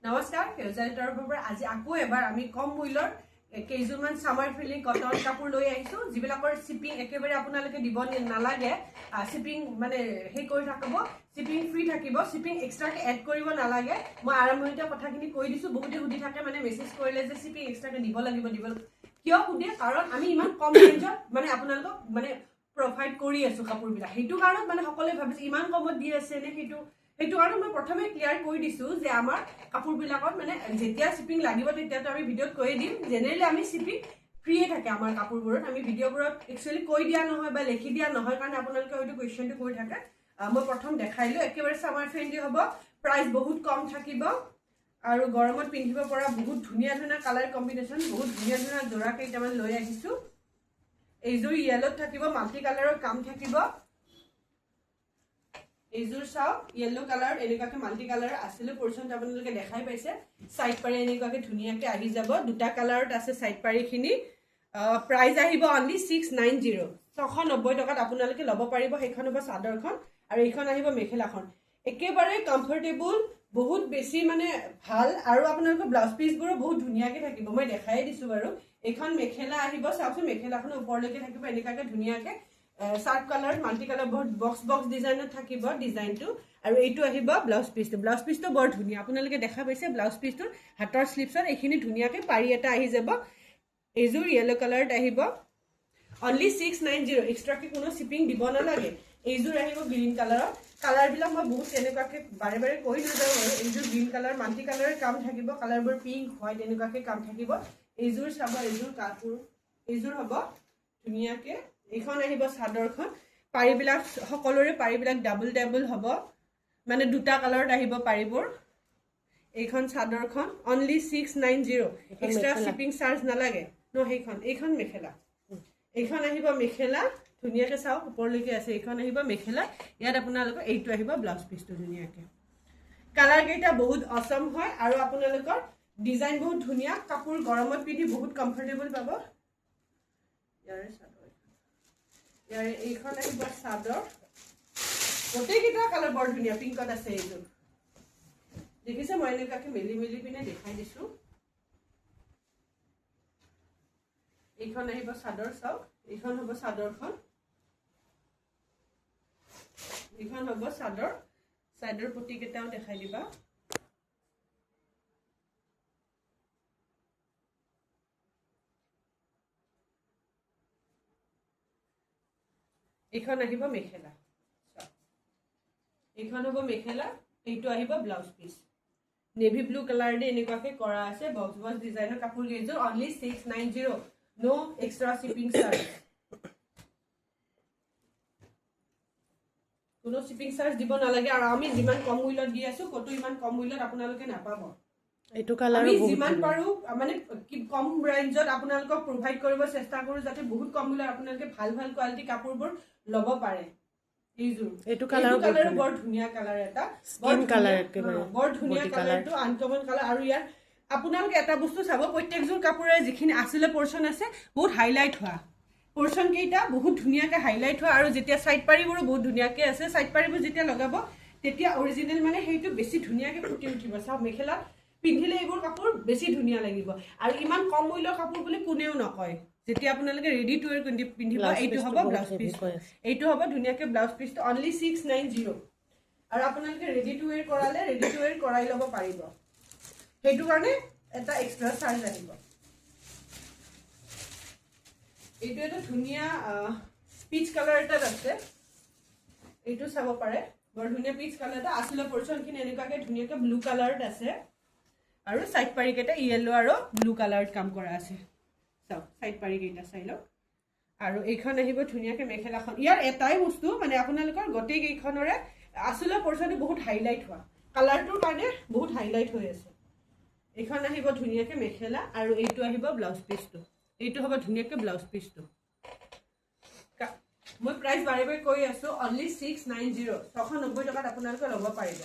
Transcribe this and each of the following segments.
নমস্কাৰ সেউজাৰী তৰফৰ পৰা আজি আকৌ এবাৰ আমি কম মূল্যৰ কেইজনমান সামাৰ ফিলিং কটন কাপোৰ লৈ আহিছো যিবিলাকৰ শিপিং একেবাৰে আপোনালোকে দিব নালাগে শিপিং মানে হেই কৰি থাকিব শিপিং ফ্ৰী থাকিব শিপিং এক্সট্ৰাকে এড কৰিব নালাগে মই আৰম্ভণিতে কথাখিনি কৈ দিছো বহুতে সুধি থাকে মানে মেছেজ কৰিলে যে শিপিং এক্সট্ৰাকে দিব লাগিব কিয় সুধে কাৰণ আমি ইমান কম ৰেঞ্জত মানে আপোনালোকক মানে প্ৰভাইড কৰি আছো কাপোৰবিলাক সেইটো কাৰণত মানে সকলোৱে ভাবিছে ইমান কমত দি আছে নে সেইটো কাৰণ মই প্ৰথমে ক্লিয়াৰ কৰি দিছো যে আমাৰ কাপোৰবিলাকত মানে যেতিয়া শিপিং লাগিব তেতিয়াতো আমি ভিডিঅ'ত কৈ দিম জেনেৰেলি আমি শিপিং ফ্ৰীয়ে থাকে আমাৰ কাপোৰবোৰত আমি ভিডিঅ'বোৰত একচুৱেলি কৈ দিয়া নহয় বা লিখি দিয়া নহয় কাৰণ আপোনালোকে হয়তো কুৱেশ্যনটো কৰি থাকে মই প্ৰথম দেখাইলো একেবাৰে সামাৰ ফ্ৰেণ্ডলি হ'ব প্ৰাইচ বহুত কম থাকিব আৰু গৰমত পিন্ধিব পৰা বহুত ধুনীয়া ধুনীয়া কালাৰ কম্বিনেশ্যন বহুত ধুনীয়া ধুনীয়া জোৰা কেইটামান লৈ আহিছো এইযোৰ ইয়েলত থাকিব মাল্টি কালাৰৰ কাম থাকিব এইযোৰ চাও ইয়েলো কালাৰ এনেকুৱাকে মাল্টি কালাৰ আছিল পোৰচন আপোনালোকে দেখাই পাইছে সাইড পাৰি এনেকুৱাকে ধুনীয়াকে আহি যাব দুটা কালাৰত আছে সাইড পাৰিখিনি প্ৰাইস আহিব অনলি 690 690 টকাত আপোনালোকে ল'ব পাৰিব সেইখন হ'ব চাদৰখন আৰু এইখন আহিব মেখেলাখন একেবাৰে কমফৰ্টেবল বহুত বেছি মানে ভাল আৰু আপোনালোকৰ ব্লাউজ পিচবোৰো বহুত ধুনীয়াকে থাকিব মই দেখাই দিছো বাৰু এইখন মেখেলা আহিব চাওকচোন মেখেলাখন ওপৰলৈকে থাকিব এনেকুৱাকে ধুনীয়াকে সাৰ্ট কালাৰ মাল্টি কালাৰ বহুত বক্স ডিজাইনত থাকিব ডিজাইনটো আৰু এইটো আহিব ব্লাউজ পিচটো বৰ ধুনীয়া আপোনালোকে দেখা পাইছে ব্লাউজ পিচটোৰ হাতৰ স্লিপছত এইখিনি ধুনীয়াকে পাৰি এটা আহি যাব এইযোৰ ইয়েলো কালাৰত আহিব অনলি 690 এক্সট্ৰাকে কোনো শিপিং দিব নালাগে এইযোৰ আহিব গ্ৰীণ কালাৰৰ কালাৰবিলাক মই বহুত তেনেকুৱাকে বাৰে বাৰে কৈ নাযাওঁ আৰু এইযোৰ গ্ৰীণ কালাৰ মাল্টি কালাৰৰ কাম থাকিব কালাৰবোৰ পিংক হোৱাইট এনেকুৱাকে কাম থাকিব এইযোৰ চাব এইযোৰ কাপোৰ এইযোৰ হ'ব ধুনীয়াকে এইখন আহিব চাদৰখন পাৰিবিলাক সকলোৰে পাৰিবিলাক ডাবল হ'ব মানে দুটা কালাৰত আহিব পাৰিবোৰ এইখন চাদৰখন অনলি 690 এক্সট্ৰা শিপিং চাৰ্জ নালাগে ন এইখন মেখেলা এইখন আহিব মেখেলা ধুনীয়াকে চাওক ওপৰলৈকে আছে এইখন আহিব মেখেলা ইয়াত আপোনালোকৰ এইটো আহিব ব্লাউজ পিচটো ধুনীয়াকে কালাৰ কেইটা বহুত অসম হয় আৰু আপোনালোকৰ ডিজাইন বহুত ধুনীয়া কাপোৰ গৰমত পিন্ধি বহুত কমফৰ্টেবল পাব ইয়াৰে চাদৰ ইয়াৰে এইখন আহিব চাদৰ গোটেইকেইটা কালাৰ বৰ ধুনীয়া পিংকত আছে এইটো দেখিছে মই এনেকুৱাকে মেলি পিনে দেখাই দিছো এইখন আহিব চাদৰ চাওক এইখন হ'ব চাদৰখন এইখন হ'ব চাদৰ চাদৰ পটিকেইটাও দেখাই দিবা এইখন আহিব মেখেলা এইখন হ'ব মেখেলা এইটো আহিব blouse piece navy blue colour দি এনেকুৱাকে কৰা আছে বক্স ডিজাইনৰ কাপোৰ কেইযোৰ only 690 no extra shipping charge কোনো শিপিং চাৰ্জ দিব নালাগে আৰু আমি যিমান কম মূল্যত দি আছো কত ইমান কম মূল্যত আপোনালোকে নাপাব এইটো কালাৰ আমি যিমান পাৰো মানে কম ৰেঞ্জত আপোনালোকক প্ৰভাইড কৰিব চেষ্টা কৰো যাতে বহুত কম মূল্যত আপোনালোকে ভাল কোৱালিটি কাপোৰবোৰ ল'ব পাৰে এইযোৰ এইটো কালাৰ বৰ ধুনীয়া কালাৰ এটা স্কিন কালাৰ একেবাৰে বৰ ধুনীয়া কালাৰটো আনকমন কালাৰ আৰু ইয়াৰ আপোনালোকে এটা বস্তু চাব প্ৰত্যেকযোৰ কাপোৰে যিখিনি আসলে পোৰচন আছে বহুত হাইলাইট হোৱা পোৰচন কেইটা বহুত ধুনীয়াকে হাইলাইট হোৱা আৰু যেতিয়া সাইড পাৰিবোৰো বহুত ধুনীয়াকে আছে সাইড পাৰিবোৰ যেতিয়া লগাব তেতিয়া অৰিজিনাল মানে সেইটো বেছি ধুনীয়াকে ফুটি উঠিব চাওক মেখেলা পিন্ধিলে এইবোৰ কাপোৰ বেছি ধুনীয়া লাগিব আৰু ইমান কম মূল্যৰ কাপোৰ বুলি কোনেও নকয় যেতিয়া আপোনালোকে ৰেডি টু ওয়্যাৰ পিন্ধিব এইটো হ'ব ব্লাউজ পিচ এইটো হ'ব ধুনীয়াকে ব্লাউজ পিচটো অনলি 690 আৰু আপোনালোকে ৰেডি টু ওয়্যাৰ কৰাই ল'ব পাৰিব সেইটো কাৰণে এটা এক্সট্ৰা চাৰ্জ আহিব এইটো এটা ধুনীয়া পিচ কালাৰ এটা আছে এইটো চাব পাৰে বৰ ধুনীয়া পিচ কালাৰ এটা আসলে পোৰচনখিনি এনেকুৱাকে ধুনীয়াকে ব্লু কালাৰত আছে আৰু সাইড পাৰি কেইটা ইয়েলো আৰু ব্লু কালাৰত কাম কৰা আছে চাওক সাইড পাৰি কেইটা চাই লওক আৰু এইখন আহিব ধুনীয়াকে মেখেলাখন ইয়াৰ এটাই বস্তু মানে আপোনালোকৰ গোটেই কেইখনৰে আসলে পোৰচনটো বহুত হাইলাইট হোৱা কালাৰটোৰ কাৰণে বহুত হাইলাইট হৈ আছে এইখন আহিব ধুনীয়াকে মেখেলা আৰু এইটো আহিব ব্লাউজ পিচটো এইটো হ'ব ধুনীয়াকে ব্লাউজ পিচটো মই প্ৰাইস বাৰে কৈ আছো অনলি 690 690 টকাত আপোনালোকে ল'ব পাৰিব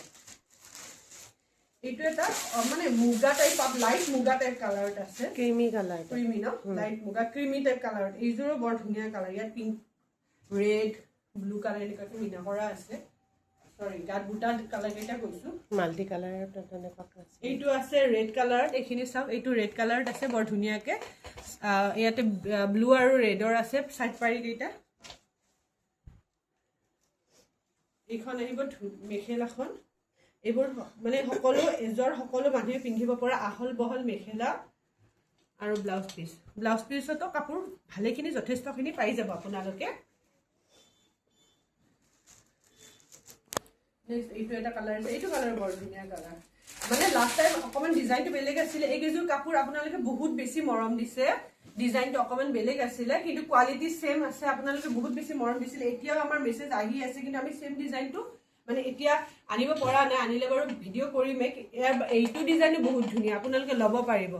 এইটো এটা মানে মুগা টাইপ লাইট মুগা টাইপ কালাৰত আছে ক্ৰীমি কালাৰ ক্ৰীমি ন লাইট মুগা ক্ৰীমি টাইপ কালাৰত এইযোৰো বৰ ধুনীয়া কালাৰ ইয়াত পিংক ৰেড ব্লু কালাৰ এনেকুৱাকে মিনা কৰা আছে সৰি গাত বুটা কালাৰ কেইটা কৈছো মাল্টি কালাৰৰ তেনেকুৱা আছে এইটো আছে ৰেড কালাৰ এইখিনি চাওক এইটো ৰেড কালাৰত আছে বৰ ধুনীয়াকে ইয়াতে ব্লু আৰু ৰেডৰ আছে সাইড পাৰি কেইটা এইখন আহিব মেখেলাখন এইবোৰ মানে সকলো এজৰ সকলো মানুহে পিন্ধিব পৰা আহল বহল মেখেলা আৰু ব্লাউজ পিছতো কাপোৰ ভালেখিনি যথেষ্টখিনি পাই যাব আপোনালোকে এইটো এটা কালাৰ আছে এইটো কালাৰ বৰ ধুনীয়া কালাৰ মানে লাষ্ট টাইম অকমান ডিজাইনটো বেলেগ আছিলে এইকেইযোৰ কাপোৰ আপোনালোকে বহুত বেছি মৰম দিছে ডিজাইনটো অকমান বেলেগ আছিলে কিন্তু কোৱালিটি সেম আছে আপোনালোকে বহুত বেছি মৰম দিছিলে এতিয়াও আমাৰ মেছেজ আহি আছে কিন্তু আমি সেম ডিজাইনটো মানে এতিয়া আনিব পৰা নাই আনিলে বাৰু ভিডিঅ' কৰিমে এইটো ডিজাইনটো বহুত ধুনীয়া আপোনালোকে ল'ব পাৰিব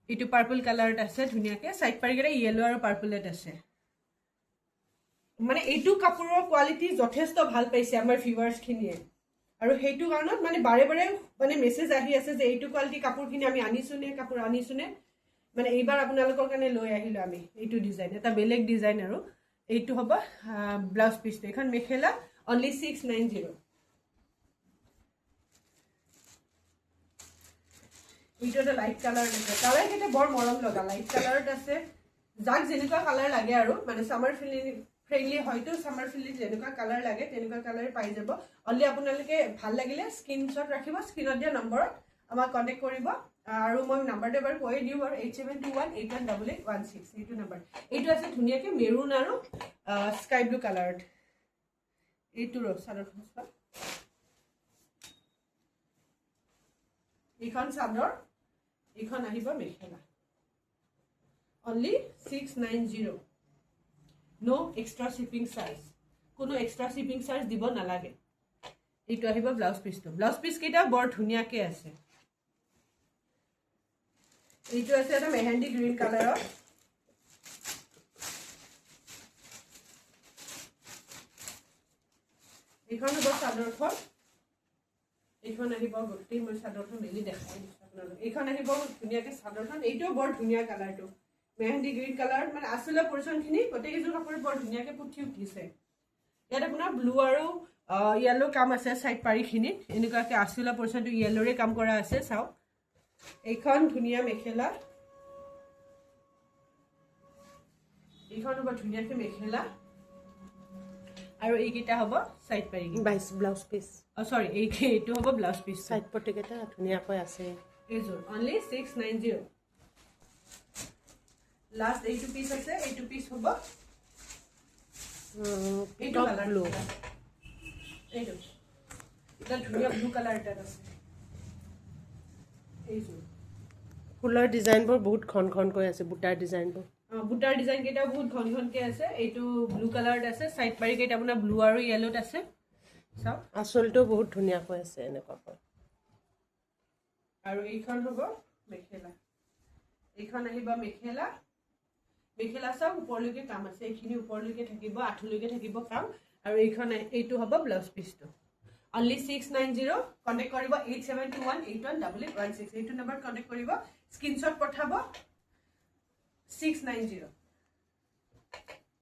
এইটো পাৰ্পল কালাৰত আছে ধুনীয়াকে সাইড পাৰিকেইটা য়েলো আৰু পাৰ্পলত আছে মানে এইটো কাপোৰৰ কোৱালিটি যথেষ্ট ভাল পাইছে আমাৰ ভিউৱাৰ্ছখিনিয়ে আৰু সেইটো কাৰণত মানে বাৰে বাৰে মানে মেছেজ আহি আছে যে এইটো কোৱালিটি কাপোৰখিনি আমি আনিছোনে মানে এইবাৰ আপোনালোকৰ কাৰণে লৈ আহিলো আমি এইটো ডিজাইন এটা বেলেগ ডিজাইন আৰু এইটো হ'ব ব্লাউজ পিছটো এখন মেখেলা অনলি 690 এইটো এটা লাইট কালাৰ আছে কালাৰ কেইটা বৰ মৰম লগা লাইট কালাৰত আছে যাক যেনেকুৱা কালাৰ লাগে আৰু মানে সামাৰ ফ্ৰেণ্ডলি হয়তো সামাৰ ফ্ৰেণ্ডলি যেনেকুৱা কালাৰ লাগে তেনেকুৱা কালাৰ পাই যাব অনলি আপোনালোকে ভাল লাগিলে স্ক্ৰীনশ্বট ৰাখিব স্ক্ৰীনত দিয়া নম্বৰত আমাক কণ্টেক্ট কৰিব আৰু মই নাম্বাৰটো এবাৰ কৈ দিওঁ বাৰু 8721818816 এইটো নাম্বাৰ এইটো আছে ধুনীয়াকৈ মেৰুন আৰু স্কাই ব্লু কালাৰত এইটো চাদৰখন এইখন চাদৰ এইখন আহিব মেখেলা only 690 no extra shipping charge কোনো এক্সট্ৰা শিপিং চাৰ্জ দিব নালাগে এইটো আহিব ব্লাউজ পিছ কেইটা বৰ ধুনীয়াকৈ আছে এইটো আছে এটা মেহেন্দি গ্ৰীণ কালাৰৰ এইখন হ'ব চাদৰখন এইখন আহিব গোটেই মই চাদৰখন মেলি দেখাই দিছোঁ আপোনালোক এইখন আহিব ধুনীয়াকৈ চাদৰখন এইটোও বৰ ধুনীয়া কালাৰটো মেহেন্দি গ্ৰীণ কালাৰ মানে আচলৰ পৰ্চনখিনি গোটেইকেইযোৰ কাপোৰ বৰ ধুনীয়াকৈ পুঠি উঠিছে ইয়াত আপোনাৰ ব্লু আৰু য়েলো কাম আছে সাইড পাৰিখিনিত এনেকুৱাকৈ আচলৰ পৰ্চনটো য়েলোৰে কাম কৰা আছে চাওক এইখন ধুনীয়া মেখেলা এইখন হ'ব ধুনীয়াকৈ মেখেলা আৰু এইকেইটা হ'ব সাইড পাৰি ব্লাউজ পিচ সৰি এইটো হ'ব ব্লাউজ পিচ সাইড পটিকেইটা ধুনীয়াকৈ আছে এইযোৰ অনলি 690 লাষ্ট এইটো পিচ আছে এইটো পিচ হ'ব এইটো কালাৰ ব্লু এইটো এটা ধুনীয়া ব্লু কালাৰ এটা আছে এইযোৰ ফুলৰ ডিজাইনবোৰ বহুত ঘনকৈ আছে বুটাৰ ডিজাইনবোৰ কেইটা বহুত ঘনকৈ আছে এইটো ব্লু কালাৰত আছে সাইড পাৰি কেইটা আপোনাৰ ব্লু আৰু য়েলোত আছে চাওক আচলটো বহুত ধুনীয়াকৈ আছে এনেকুৱাকৈ আৰু এইখন হ'ব মেখেলা এইখন আহিব মেখেলা চাওক ওপৰলৈকে কাম আছে এইখিনি ওপৰলৈকে থাকিব আঁঠুলৈকে থাকিব কাম আৰু এইটো হ'ব ব্লাউজ পিচটো অনলি 690 কণ্টেক্ট কৰিব 8721818816 এইটো নম্বৰত কণ্টেক্ট কৰিব স্ক্ৰীনশ্বট পঠাব 690